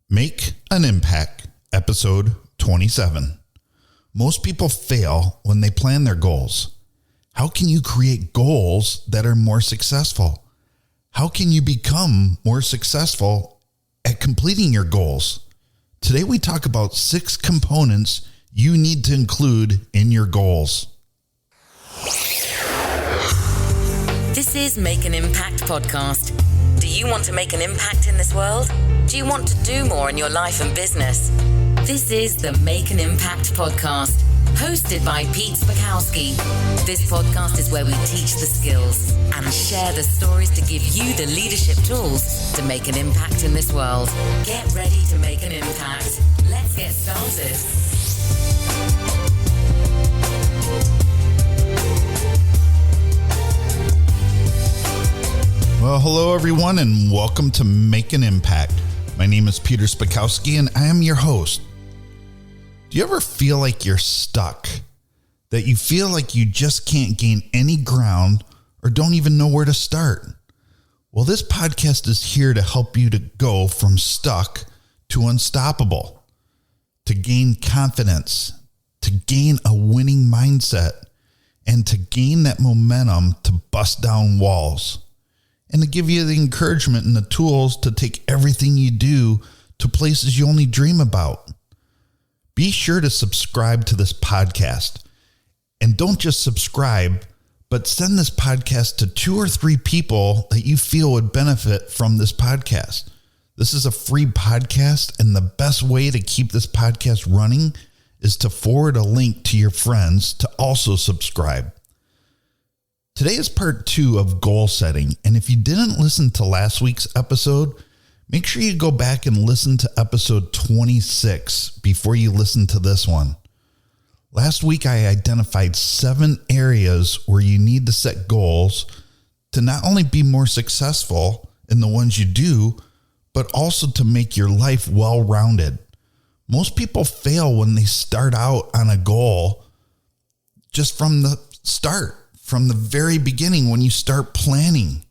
Make an Impact, episode 27. Most people fail when they plan their goals. How can you create goals that are more successful? How can you become more successful at completing your goals? Today we talk about 6 components you need to include in your goals. This is Make an Impact podcast. Do you want to make an impact in this world? Do you want to do more in your life and business? This is the Make an Impact podcast, hosted by Pete Spakowski. This podcast is where we teach the skills and share the stories to give you the leadership tools to make an impact in this world. Get ready to make an impact. Let's get started. Well, hello everyone, and welcome to Make an Impact. My name is Peter Spakowski, and I am your host. Do you ever feel like you're stuck? That you feel like you just can't gain any ground or don't even know where to start? Well, this podcast is here to help you to go from stuck to unstoppable, to gain confidence, to gain a winning mindset, and to gain that momentum to bust down walls. And to give you the encouragement and the tools to take everything you do to places you only dream about. Be sure to subscribe to this podcast. And don't just subscribe, but send this podcast to 2 or 3 people that you feel would benefit from this podcast. This is a free podcast, and the best way to keep this podcast running is to forward a link to your friends to also subscribe. Today is part 2 of goal setting, and if you didn't listen to last week's episode, make sure you go back and listen to episode 26 before you listen to this one. Last week, I identified 7 areas where you need to set goals to not only be more successful in the ones you do, but also to make your life well-rounded. Most people fail when they start out on a goal just from the start. From the very beginning, when you start planning.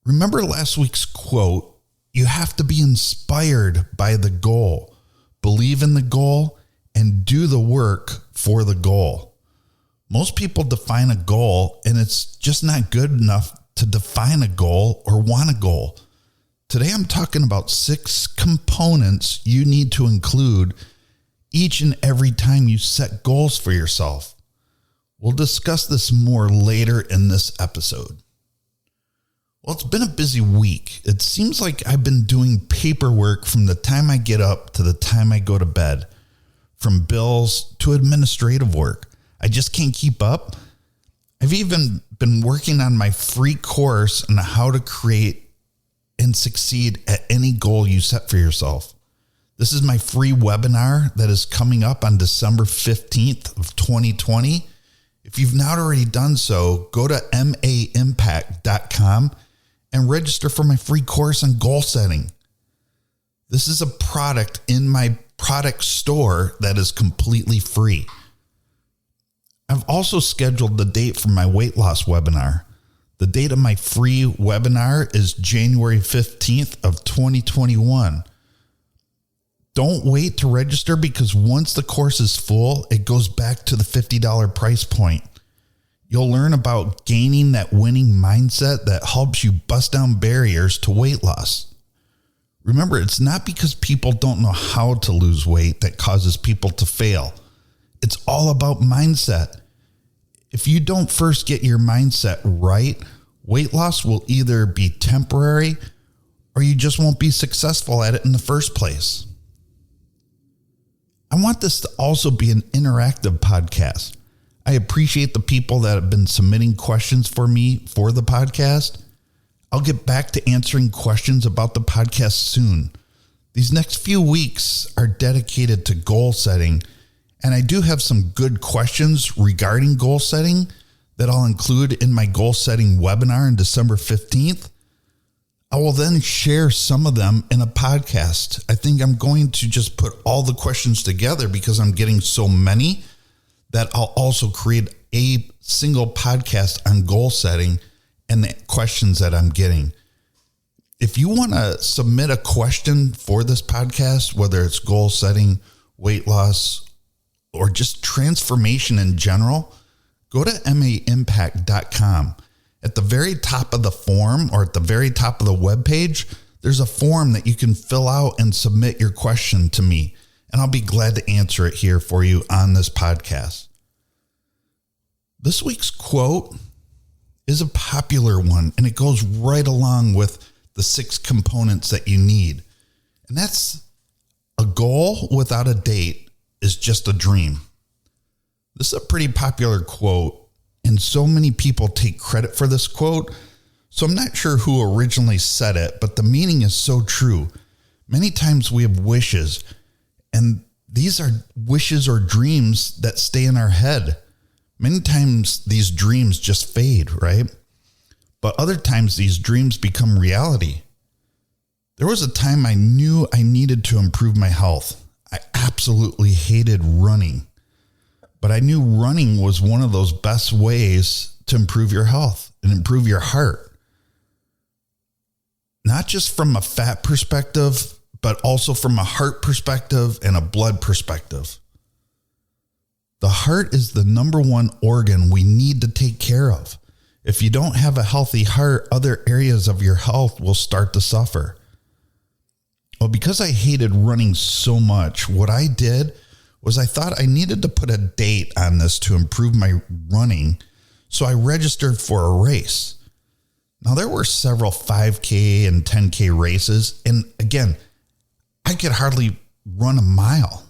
Remember last week's quote, you have to be inspired by the goal, believe in the goal, and do the work for the goal. Most people define a goal, and it's just not good enough to define a goal or want a goal. Today, I'm talking about 6 components you need to include each and every time you set goals for yourself. We'll discuss this more later in this episode. Well, it's been a busy week. It seems like I've been doing paperwork from the time I get up to the time I go to bed, from bills to administrative work. I just can't keep up. I've even been working on my free course on how to create and succeed at any goal you set for yourself. This is my free webinar that is coming up on December 15th of 2020. If you've not already done so, go to maimpact.com and register for my free course on goal setting. This is a product in my product store that is completely free. I've also scheduled the date for my weight loss webinar. The date of my free webinar is January 15th of 2021. Don't wait to register, because once the course is full, it goes back to the $50 price point. You'll learn about gaining that winning mindset that helps you bust down barriers to weight loss. Remember, it's not because people don't know how to lose weight that causes people to fail. It's all about mindset. If you don't first get your mindset right, weight loss will either be temporary or you just won't be successful at it in the first place. I want this to also be an interactive podcast. I appreciate the people that have been submitting questions for me for the podcast. I'll get back to answering questions about the podcast soon. These next few weeks are dedicated to goal setting, and I do have some good questions regarding goal setting that I'll include in my goal setting webinar on December 15th. I will then share some of them in a podcast. I think I'm going to just put all the questions together because I'm getting so many that I'll also create a single podcast on goal setting and the questions that I'm getting. if you want to submit a question for this podcast, whether it's goal setting, weight loss, or just transformation in general, go to maimpact.com. At the very top of the form or at the very top of the webpage, there's a form that you can fill out and submit your question to me, and I'll be glad to answer it here for you on this podcast. This week's quote is a popular one, and it goes right along with the 6 components that you need. And that's: a goal without a date is just a dream. This is a pretty popular quote, and so many people take credit for this quote. So I'm not sure who originally said it, but the meaning is so true. Many times we have wishes, and these are wishes or dreams that stay in our head. Many times these dreams just fade, right? But other times these dreams become reality. There was a time I knew I needed to improve my health. I absolutely hated running, but I knew running was one of those best ways to improve your health and improve your heart. Not just from a fat perspective, but also from a heart perspective and a blood perspective. The heart is the number one organ we need to take care of. If you don't have a healthy heart, other areas of your health will start to suffer. Well, because I hated running so much, what I did was I thought I needed to put a date on this to improve my running. So I registered for a race. Now, there were several 5K and 10K races. And again, I could hardly run a mile.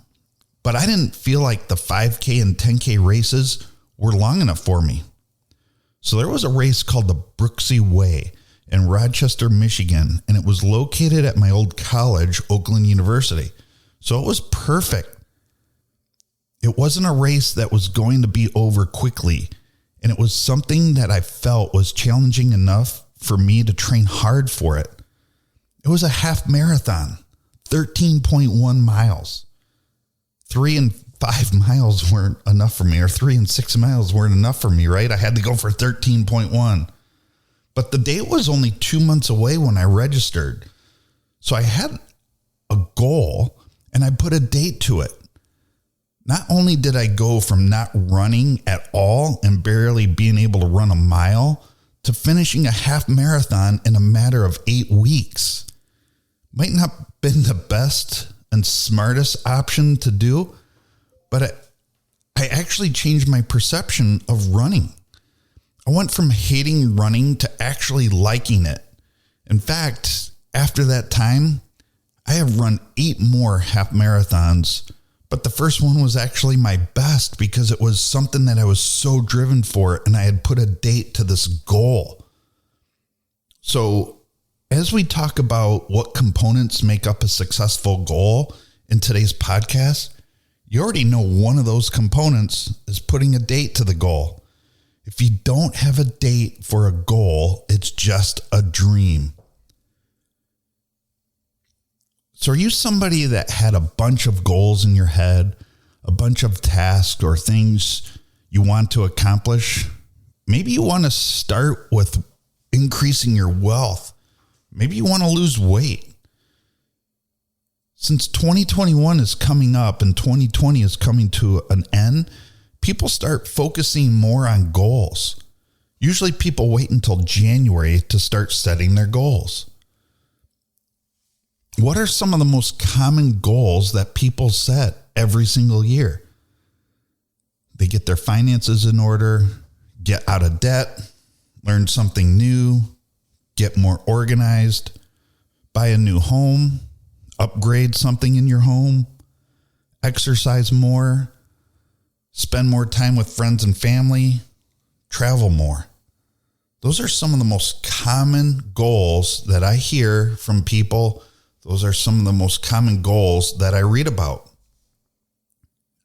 But I didn't feel like the 5K and 10K races were long enough for me. So there was a race called the Brooksea Way in Rochester, Michigan, and it was located at my old college, Oakland University. So it was perfect. It wasn't a race that was going to be over quickly, and it was something that I felt was challenging enough for me to train hard for it. It was a half marathon, 13.1 miles. 3 and 5 miles weren't enough for me, or 3 and 6 miles weren't enough for me, right? I had to go for 13.1. But the date was only 2 months away when I registered. So I had a goal and I put a date to it. Not only did I go from not running at all and barely being able to run a mile to finishing a half marathon in a matter of 8 weeks. Might not have been the best and smartest option to do, but I actually changed my perception of running. I went from hating running to actually liking it. In fact, after that time, I have run 8 more half marathons, but the first one was actually my best because it was something that I was so driven for, and I had put a date to this goal. So as we talk about what components make up a successful goal in today's podcast, you already know one of those components is putting a date to the goal. If you don't have a date for a goal, it's just a dream. So are you somebody that had a bunch of goals in your head, a bunch of tasks or things you want to accomplish? Maybe you want to start with increasing your wealth. Maybe you want to lose weight. Since 2021 is coming up and 2020 is coming to an end, people start focusing more on goals. Usually people wait until January to start setting their goals. What are some of the most common goals that people set every single year? They get their finances in order, get out of debt, learn something new, get more organized, buy a new home, upgrade something in your home, exercise more, spend more time with friends and family, travel more. Those are some of the most common goals that I hear from people. Those are some of the most common goals that I read about.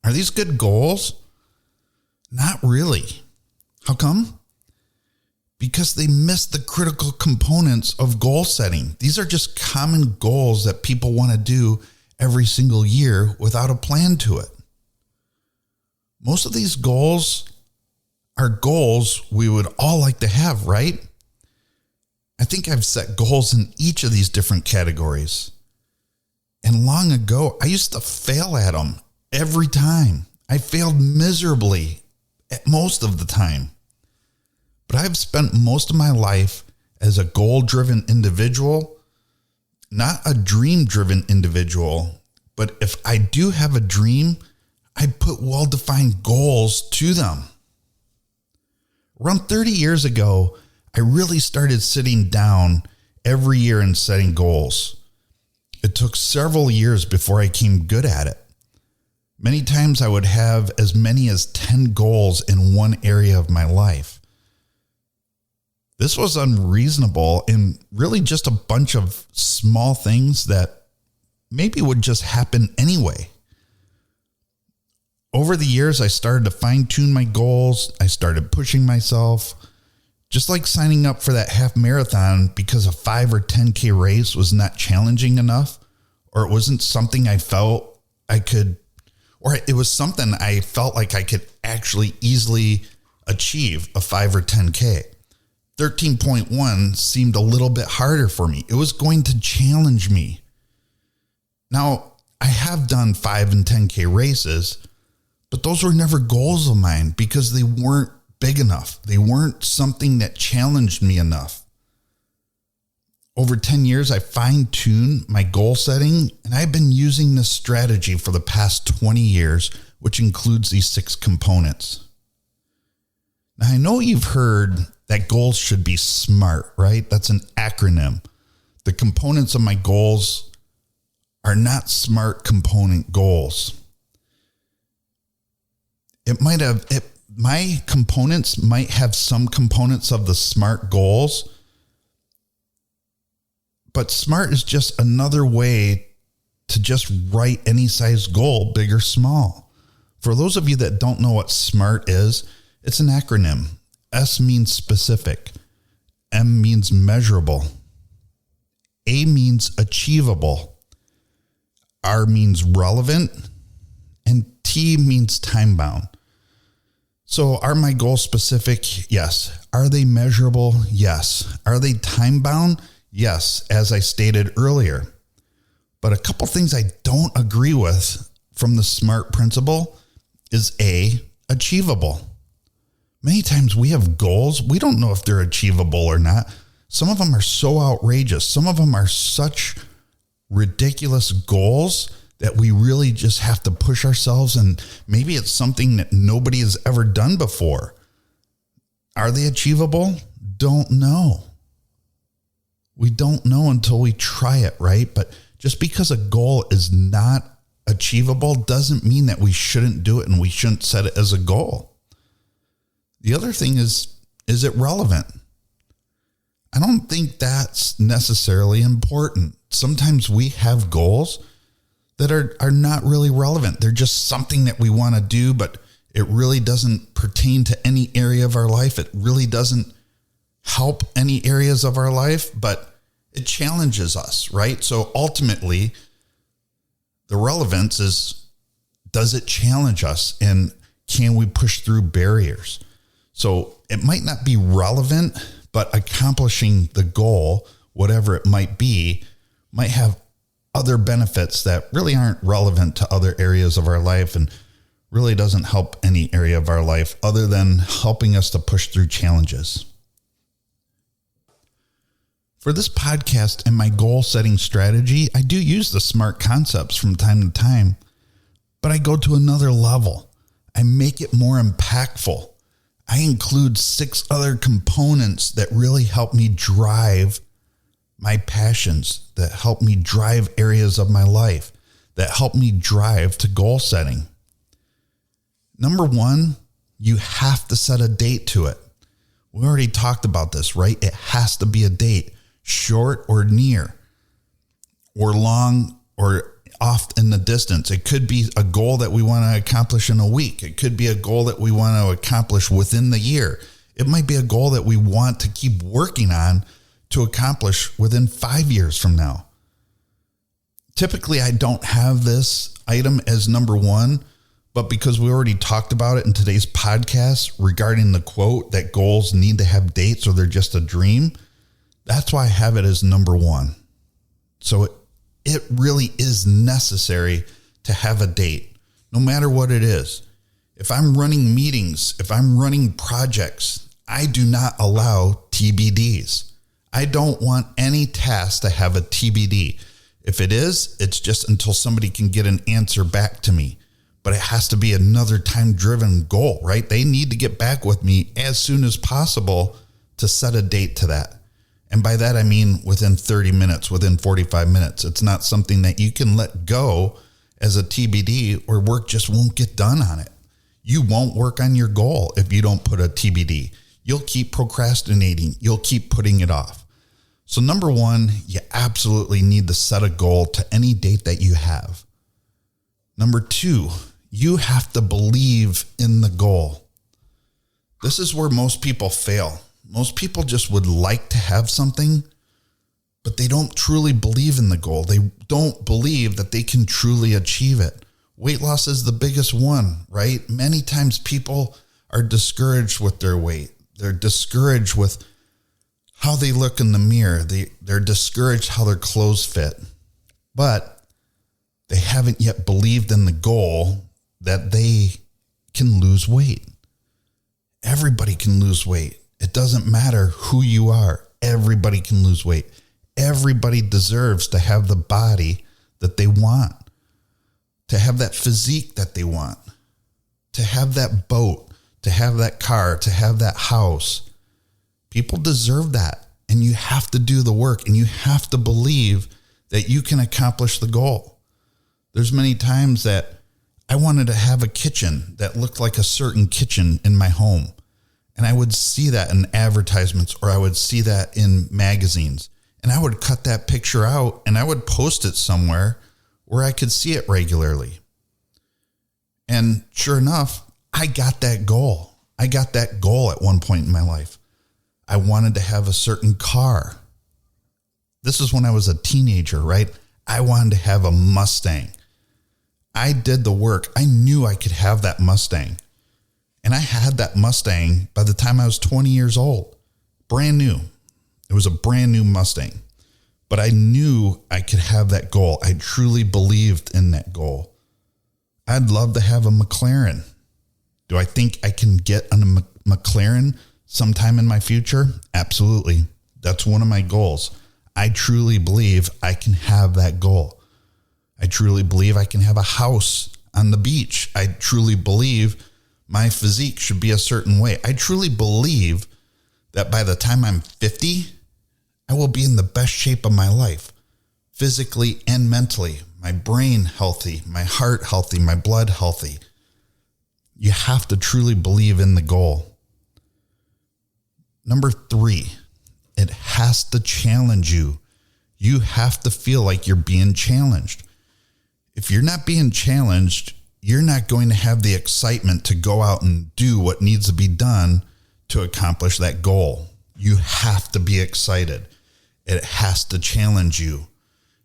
Are these good goals? Not really. How come? Because they miss the critical components of goal setting. These are just common goals that people want to do every single year without a plan to it. Most of these goals are goals we would all like to have, right? I think I've set goals in each of these different categories. And long ago, I used to fail at them every time. I failed miserably at most of the time. But I've spent most of my life as a goal-driven individual, not a dream-driven individual. But if I do have a dream, I put well-defined goals to them. Around 30 years ago, I really started sitting down every year and setting goals. It took several years before I became good at it. Many times I would have as many as 10 goals in one area of my life. This was unreasonable and really just a bunch of small things that maybe would just happen anyway. Over the years, I started to fine-tune my goals. I started pushing myself. Just like signing up for that half marathon because a 5 or 10K race was not challenging enough, or it wasn't something I felt I could, or it was something I felt like I could actually easily achieve, a 5 or 10K. 13.1 seemed a little bit harder for me. It was going to challenge me. Now, I have done 5 and 10K races, but those were never goals of mine because they weren't big enough. They weren't something that challenged me enough. Over 10 years, I fine-tuned my goal setting, and I've been using this strategy for the past 20 years, which includes these 6 components. Now, I know you've heard that goals should be SMART, right? That's an acronym. The components of my goals are not SMART component goals. My components might have some components of the SMART goals, but SMART is just another way to just write any size goal, big or small. For those of you that don't know what SMART is, it's an acronym. S means specific. M means measurable. A means achievable. R means relevant. And T means time-bound. So are my goals specific? Yes. Are they measurable? Yes. Are they time-bound? Yes, as I stated earlier. But a couple things I don't agree with from the SMART principle is A, achievable. Many times we have goals. We don't know if they're achievable or not. Some of them are so outrageous. Some of them are such ridiculous goals that we really just have to push ourselves, and maybe it's something that nobody has ever done before. Are they achievable? Don't know. We don't know until we try it, right? But just because a goal is not achievable doesn't mean that we shouldn't do it and we shouldn't set it as a goal. The other thing is it relevant? I don't think that's necessarily important. Sometimes we have goals that are not really relevant. They're just something that we want to do, but it really doesn't pertain to any area of our life. It really doesn't help any areas of our life, but it challenges us, right? So ultimately, the relevance is, does it challenge us, and can we push through barriers? So it might not be relevant, but accomplishing the goal, whatever it might be, might have other benefits that really aren't relevant to other areas of our life and really doesn't help any area of our life other than helping us to push through challenges. For this podcast and my goal setting strategy, I do use the SMART concepts from time to time, but I go to another level. I make it more impactful. I include 6 other components that really help me drive my passions, that help me drive areas of my life, that help me drive to goal setting. Number 1, you have to set a date to it. We already talked about this, right? It has to be a date, short or near, or long or off in the distance. It could be a goal that we want to accomplish in a week. It could be a goal that we want to accomplish within the year. It might be a goal that we want to keep working on to accomplish within 5 years from now. Typically, I don't have this item as number 1, but because we already talked about it in today's podcast regarding the quote that goals need to have dates or they're just a dream, That's why I have it as number one. So it really is necessary to have a date, no matter what it is. If I'm running meetings, if I'm running projects, I do not allow TBDs. I don't want any task to have a TBD. If it is, it's just until somebody can get an answer back to me. But it has to be another time-driven goal, right? They need to get back with me as soon as possible to set a date to that. And by that, I mean within 30 minutes, within 45 minutes. It's not something that you can let go as a TBD or work just won't get done on it. You won't work on your goal if you don't put a TBD. You'll keep procrastinating. You'll keep putting it off. So number one, you absolutely need to set a goal to any date that you have. Number two, you have to believe in the goal. This is where most people fail. Most people just would like to have something, but they don't truly believe in the goal. They don't believe that they can truly achieve it. Weight loss is the biggest one, right? Many times people are discouraged with their weight. They're discouraged with how they look in the mirror. They're discouraged how their clothes fit, but they haven't yet believed in the goal that they can lose weight. Everybody can lose weight. It doesn't matter who you are. Everybody can lose weight. Everybody deserves to have the body that they want, to have that physique that they want, to have that boat, to have that car, to have that house. People deserve that. And you have to do the work and you have to believe that you can accomplish the goal. There's many times that I wanted to have a kitchen that looked like a certain kitchen in my home. And I would see that in advertisements or I would see that in magazines. And I would cut that picture out and I would post it somewhere where I could see it regularly. And sure enough, I got that goal. I got that goal at one point in my life. I wanted to have a certain car. This is when I was a teenager, right? I wanted to have a Mustang. I did the work. I knew I could have that Mustang. And I had that Mustang by the time I was 20 years old. Brand new. It was a brand new Mustang. But I knew I could have that goal. I truly believed in that goal. I'd love to have a McLaren. Do I think I can get on a McLaren sometime in my future? Absolutely. That's one of my goals. I truly believe I can have that goal. I truly believe I can have a house on the beach. I truly believe my physique should be a certain way. I truly believe that by the time I'm 50, I will be in the best shape of my life, physically and mentally. My brain healthy, my heart healthy, my blood healthy. You have to truly believe in the goal. Number 3, it has to challenge you. You have to feel like you're being challenged. If you're not being challenged, you're not going to have the excitement to go out and do what needs to be done to accomplish that goal. You have to be excited. It has to challenge you.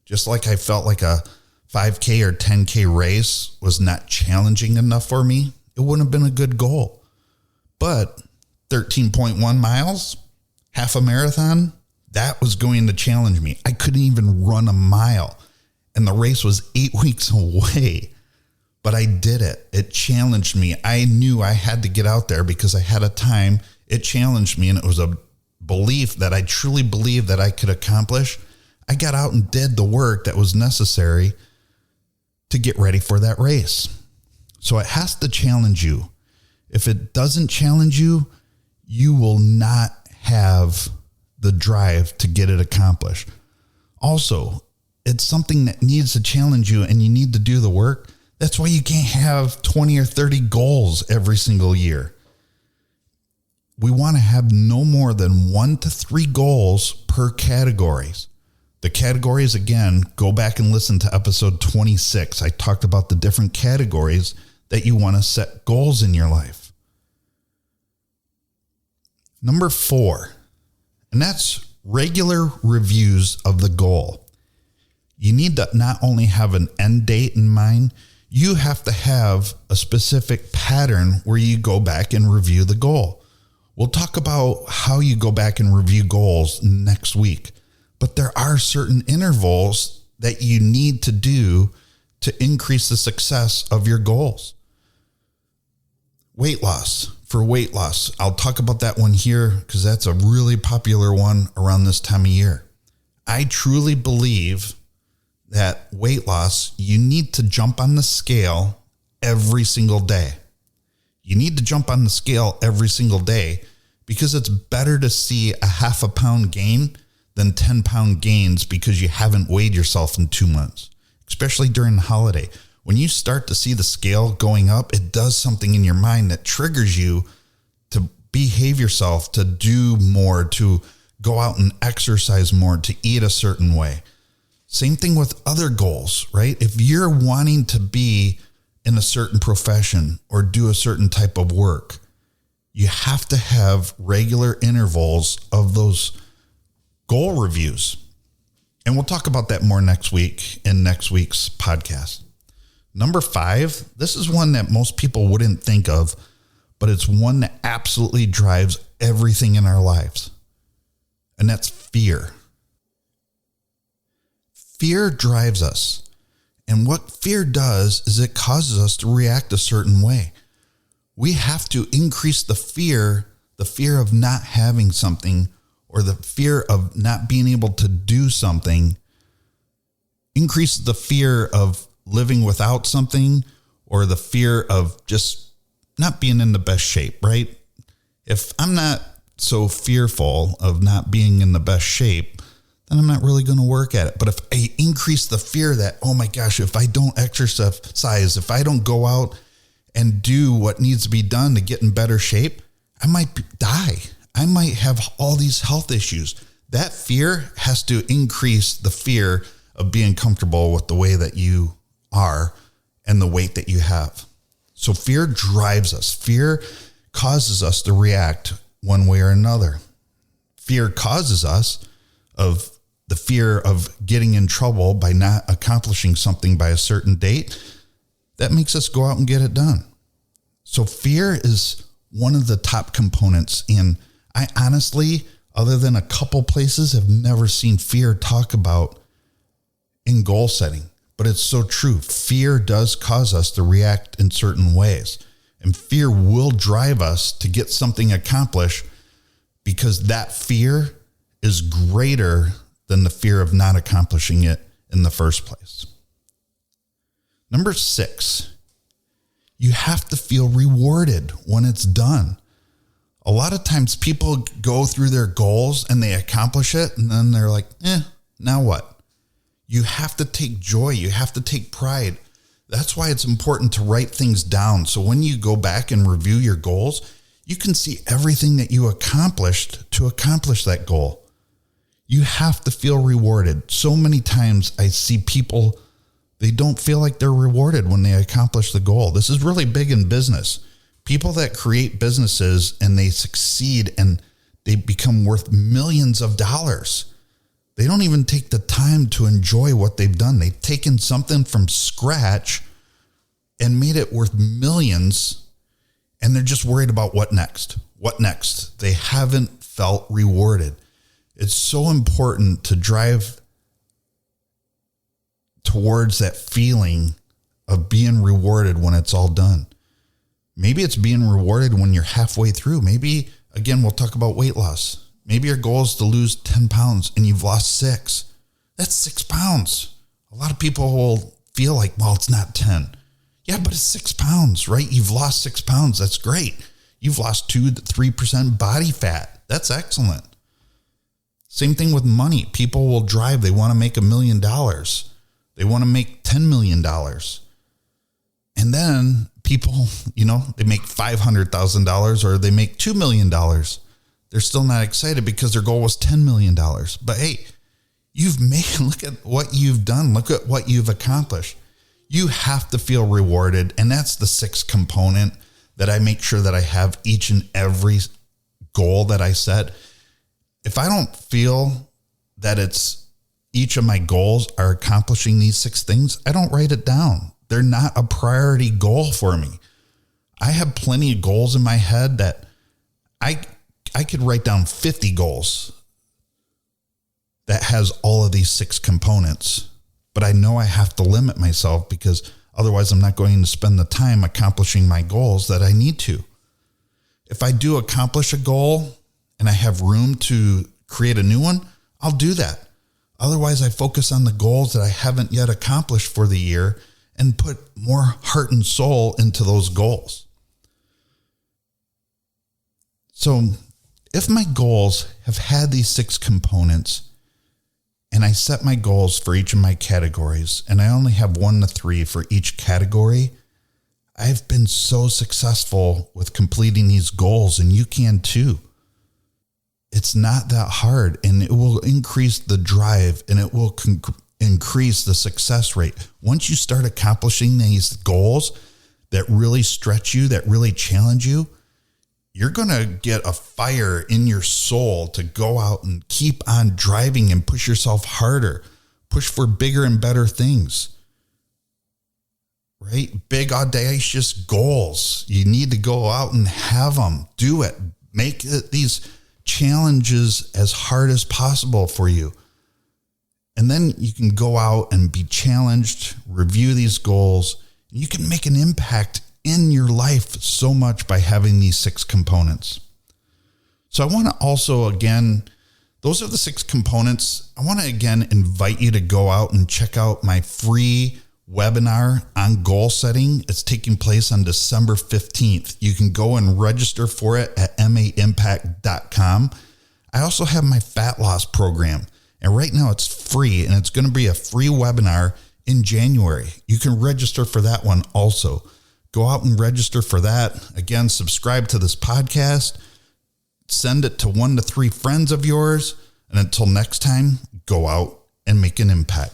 Just like I felt like a 5K or 10K race was not challenging enough for me, it wouldn't have been a good goal. But 13.1 miles, half a marathon, that was going to challenge me. I couldn't even run a mile. And the race was 8 weeks away. But I did it. It challenged me. I knew I had to get out there because I had a time. It challenged me, and it was a belief that I truly believed that I could accomplish. I got out and did the work that was necessary to get ready for that race. So it has to challenge you. If it doesn't challenge you, you will not have the drive to get it accomplished. Also, it's something that needs to challenge you and you need to do the work. That's why you can't have 20 or 30 goals every single year. We want to have no more than 1 to 3 goals per categories. The categories, again, go back and listen to episode 26. I talked about the different categories that you want to set goals in your life. Number 4, and that's regular reviews of the goal. You need to not only have an end date in mind, you have to have a specific pattern where you go back and review the goal. We'll talk about how you go back and review goals next week. But there are certain intervals that you need to do to increase the success of your goals. Weight loss. For weight loss, I'll talk about that one here because that's a really popular one around this time of year. I truly believe that weight loss, you need to jump on the scale every single day. You need to jump on the scale every single day because it's better to see a half a pound gain than 10-pound gains because you haven't weighed yourself in 2 months, especially during the holiday. When you start to see the scale going up, it does something in your mind that triggers you to behave yourself, to do more, to go out and exercise more, to eat a certain way. Same thing with other goals, right? If you're wanting to be in a certain profession or do a certain type of work, you have to have regular intervals of those goal reviews. And we'll talk about that more next week in next week's podcast. Number 5, this is one that most people wouldn't think of, but it's one that absolutely drives everything in our lives. And that's fear. Fear drives us. And what fear does is it causes us to react a certain way. We have to increase the fear of not having something, or the fear of not being able to do something, increase the fear of living without something, or the fear of just not being in the best shape, right? If I'm not so fearful of not being in the best shape, then I'm not really going to work at it. But if I increase the fear that, oh my gosh, if I don't exercise, if I don't go out and do what needs to be done to get in better shape, I might die. I might have all these health issues. That fear has to increase the fear of being comfortable with the way that you are and the weight that you have. So fear drives us. Fear causes us to react one way or another. Fear causes us of the fear of getting in trouble by not accomplishing something by a certain date. That makes us go out and get it done. So fear is one of the top components. And I honestly, other than a couple places, have never seen fear talk about in goal setting. But it's so true. Fear does cause us to react in certain ways. And fear will drive us to get something accomplished because that fear is greater than the fear of not accomplishing it in the first place. Number 6, you have to feel rewarded when it's done. A lot of times people go through their goals and they accomplish it and then they're like, now what? You have to take joy. You have to take pride. That's why it's important to write things down. So when you go back and review your goals, you can see everything that you accomplished to accomplish that goal. You have to feel rewarded. So many times I see people, they don't feel like they're rewarded when they accomplish the goal. This is really big in business. People that create businesses and they succeed and they become worth millions of dollars. They don't even take the time to enjoy what they've done. They've taken something from scratch and made it worth millions, and they're just worried about what next. What next? They haven't felt rewarded. It's so important to drive towards that feeling of being rewarded when it's all done. Maybe it's being rewarded when you're halfway through. Maybe, again, we'll talk about weight loss. Maybe your goal is to lose 10 pounds and you've lost 6. That's 6 pounds. A lot of people will feel like, well, it's not 10. Yeah, but it's 6 pounds, right? You've lost 6 pounds. That's great. You've lost 2 to 3% body fat. That's excellent. Same thing with money. People will drive. They want to make $1 million. They want to make $10 million. And then people, they make $500,000 or they make $2 million. They're still not excited because their goal was $10 million. But hey, look at what you've done. Look at what you've accomplished. You have to feel rewarded. And that's the 6th component that I make sure that I have each and every goal that I set. If I don't feel that it's each of my goals are accomplishing these 6 things, I don't write it down. They're not a priority goal for me. I have plenty of goals in my head that I I could write down 50 goals that has all of these 6 components, but I know I have to limit myself because otherwise I'm not going to spend the time accomplishing my goals that I need to. If I do accomplish a goal and I have room to create a new one, I'll do that. Otherwise, I focus on the goals that I haven't yet accomplished for the year and put more heart and soul into those goals. So if my goals have had these 6 components and I set my goals for each of my categories and I only have 1 to 3 for each category, I've been so successful with completing these goals, and you can too. It's not that hard, and it will increase the drive and it will increase the success rate. Once you start accomplishing these goals that really stretch you, that really challenge you, you're going to get a fire in your soul to go out and keep on driving and push yourself harder, push for bigger and better things, right? Big, audacious goals. You need to go out and have them. Do it. Make these challenges as hard as possible for you. And then you can go out and be challenged, review these goals, and you can make an impact in your life so much by having these 6 components. So I want to also, again, those are the 6 components. I want to, again, invite you to go out and check out my free webinar on goal setting. It's taking place on December 15th. You can go and register for it at maimpact.com. I also have my fat loss program, and right now it's free, and it's going to be a free webinar in January. You can register for that one also. Go out and register for that. Again, subscribe to this podcast, send it to 1 to 3 friends of yours, and until next time, go out and make an impact.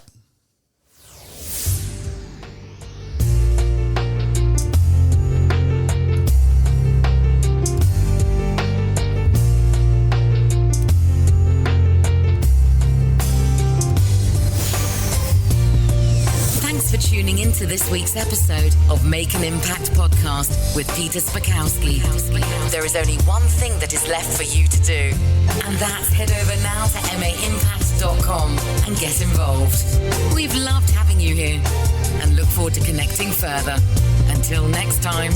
For tuning into this week's episode of Make an Impact podcast with Peter Spakowski. There is only one thing that is left for you to do, and that's head over now to maimpact.com and get involved. We've loved having you here and look forward to connecting further. Until next time.